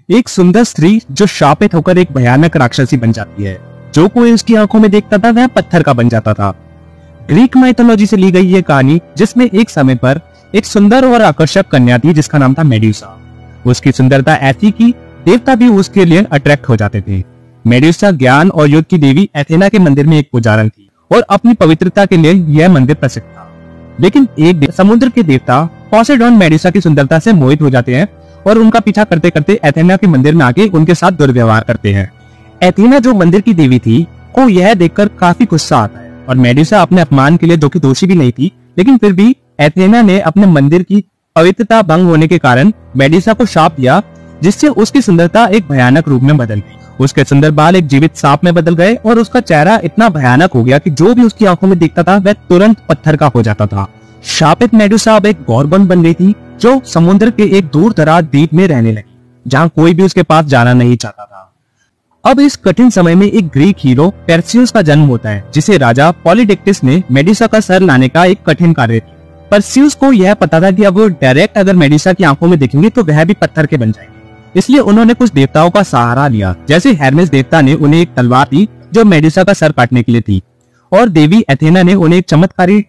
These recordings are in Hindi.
एक सुंदर स्त्री जो शापित होकर एक भयानक राक्षसी बन जाती है। जो कोई उसकी आंखों में देखता था वह पत्थर का बन जाता था। ग्रीक माइथोलॉजी से ली गई ये कहानी, जिसमें एक समय पर एक सुंदर और आकर्षक कन्या थी जिसका नाम था मेडुसा। उसकी सुंदरता ऐसी कि देवता भी उसके लिए अट्रैक्ट हो जाते थे। मेडुसा ज्ञान और युद्ध की देवी एथेना के मंदिर में एक पुजारन थी और अपनी पवित्रता के लिए यह मंदिर प्रसिद्ध था। लेकिन एक समुद्र के देवता पोसेडॉन मेडुसा की सुंदरता से मोहित हो जाते हैं और उनका पीछा करते करते एथेना के मंदिर में आके उनके साथ दुर्व्यवहार करते हैं। एथेना जो मंदिर की देवी थी को यह देखकर काफी गुस्सा आता है और मेडुसा अपने अपमान के लिए, जो कि दोषी भी नहीं थी, लेकिन फिर भी एथेना ने अपने मंदिर की पवित्रता भंग होने के कारण मेडुसा को शाप दिया, जिससे उसकी सुंदरता एक भयानक रूप में बदल गई। उसके सुंदर बाल एक जीवित सांप में बदल गए और उसका चेहरा इतना भयानक हो गया कि जो भी उसकी आंखों में दिखता था वह तुरंत पत्थर का हो जाता था। शापित मेडुसा अब एक गॉर्गन बन गई थी जो समुद्र के एक दूर दराज द्वीप में रहने लगी, जहां कोई भी उसके पास जाना नहीं चाहता था। अब इस कठिन समय में एक ग्रीक हीरो पेर्सियस का जन्म होता है, जिसे राजा पॉलीडेक्टिस ने मेडुसा का सर लाने का एक कठिन कार्य किया। परसियस को यह पता था कि अब वो डायरेक्ट अगर मेडुसा की आंखों में दिखेंगे तो वह भी पत्थर के बन जाएंगे। इसलिए उन्होंने कुछ देवताओं का सहारा लिया। जैसे हेरमेस देवता ने उन्हें एक तलवार दी जो मेडुसा का सर काटने के लिए थी, और देवी एथेना ने उन्हें एक चमत्कारी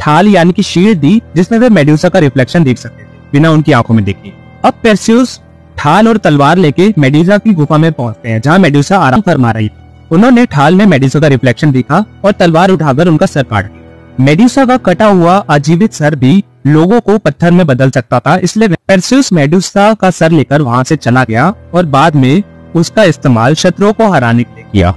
ढाल यानी कि शील्ड दी जिसमें वे मेडुसा का रिफ्लेक्शन देख सकते थे बिना उनकी आंखों में देखे। अब पेर्सियस ढाल और तलवार लेके मेडुसा की गुफा में पहुंचते हैं जहां मेडुसा आराम फरमा रही थी। उन्होंने ढाल में मेडुसा का रिफ्लेक्शन देखा और तलवार उठाकर उनका सर काट दिया। मेडुसा का कटा हुआ अजीवित सर भी लोगों को पत्थर में बदल सकता था, इसलिए पेर्सियस मेडुसा का सर लेकर वहां से चला गया और बाद में उसका इस्तेमाल शत्रुओं को हराने के लिए किया।